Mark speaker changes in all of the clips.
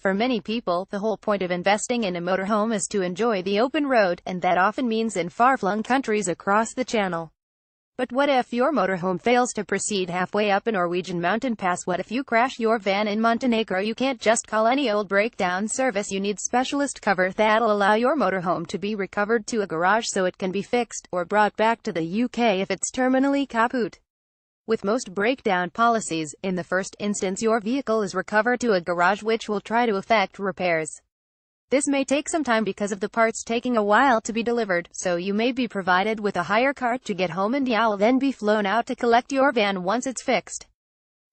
Speaker 1: For many people, the whole point of investing in a motorhome is to enjoy the open road, and that often means in far-flung countries across the channel. But what if your motorhome fails to proceed halfway up a Norwegian mountain pass? What if you crash your van in Montenegro? You can't just call any old breakdown service. You need specialist cover that'll allow your motorhome to be recovered to a garage so it can be fixed, or brought back to the UK if it's terminally kaput. With most breakdown policies, in the first instance your vehicle is recovered to a garage which will try to effect repairs. This may take some time because of the parts taking a while to be delivered, so you may be provided with a hire cart to get home and you'll then be flown out to collect your van once it's fixed.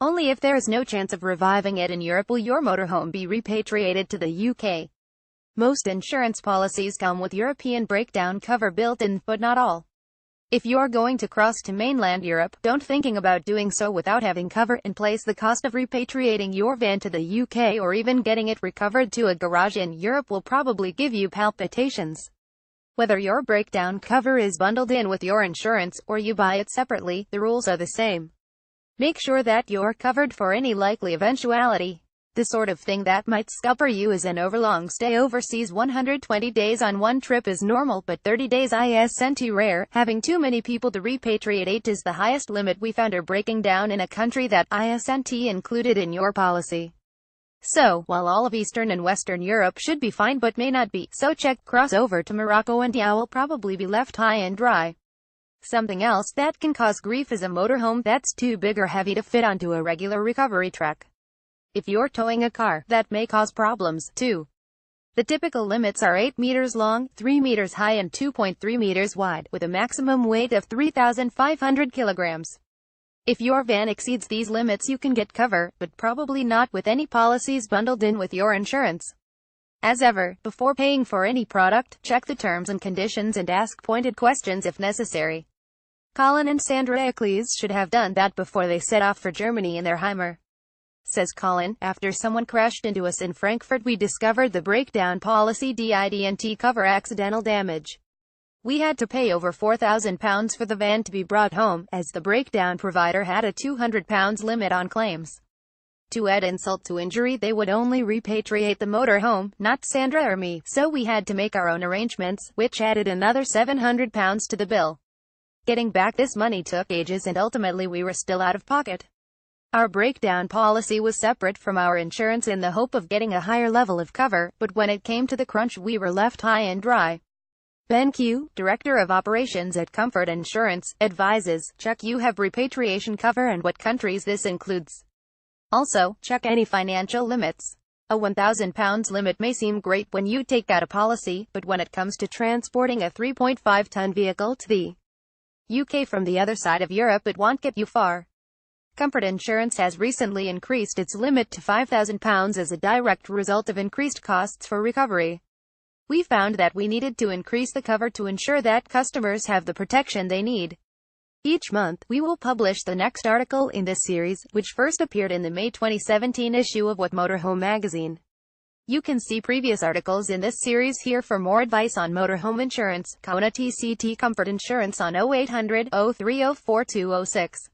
Speaker 1: Only if there is no chance of reviving it in Europe will your motorhome be repatriated to the UK. Most insurance policies come with European breakdown cover built in, but not all. If you're going to cross to mainland Europe, don't thinking about doing so without having cover in place. The cost of repatriating your van to the UK or even getting it recovered to a garage in Europe will probably give you palpitations. Whether your breakdown cover is bundled in with your insurance, or you buy it separately, the rules are the same. Make sure that you're covered for any likely eventuality. The sort of thing that might scupper you is an overlong stay overseas. 120 days on one trip is normal, but 30 days isn't rare. Having too many people to repatriate is the highest limit we found, or breaking down in a country that isn't included in your policy. So, while all of Eastern and Western Europe should be fine but may not be, so check crossover to Morocco and you'll probably be left high and dry. Something else that can cause grief is a motorhome that's too big or heavy to fit onto a regular recovery truck. If you're towing a car, that may cause problems, too. The typical limits are 8 meters long, 3 meters high and 2.3 meters wide, with a maximum weight of 3,500 kilograms. If your van exceeds these limits you can get cover, but probably not with any policies bundled in with your insurance. As ever, before paying for any product, check the terms and conditions and ask pointed questions if necessary. Colin and Sandra Eccles should have done that before they set off for Germany in their Heimer. Says Colin, after someone crashed into us in Frankfurt we discovered the breakdown policy didn't cover accidental damage. We had to pay over £4,000 for the van to be brought home, as the breakdown provider had a £200 limit on claims. To add insult to injury, they would only repatriate the motorhome, not Sandra or me, so we had to make our own arrangements, which added another £700 to the bill. Getting back this money took ages and ultimately we were still out of pocket. Our breakdown policy was separate from our insurance in the hope of getting a higher level of cover, but when it came to the crunch we were left high and dry. Ben Q, Director of Operations at Comfort Insurance, advises, check you have repatriation cover and what countries this includes. Also, check any financial limits. A £1,000 limit may seem great when you take out a policy, but when it comes to transporting a 3.5-ton vehicle to the UK from the other side of Europe it won't get you far. Comfort Insurance has recently increased its limit to £5,000 as a direct result of increased costs for recovery. We found that we needed to increase the cover to ensure that customers have the protection they need. Each month, we will publish the next article in this series, which first appeared in the May 2017 issue of What Motorhome magazine. You can see previous articles in this series here. For more advice on motorhome insurance, Kona TCT Comfort Insurance on 0800 030 4206.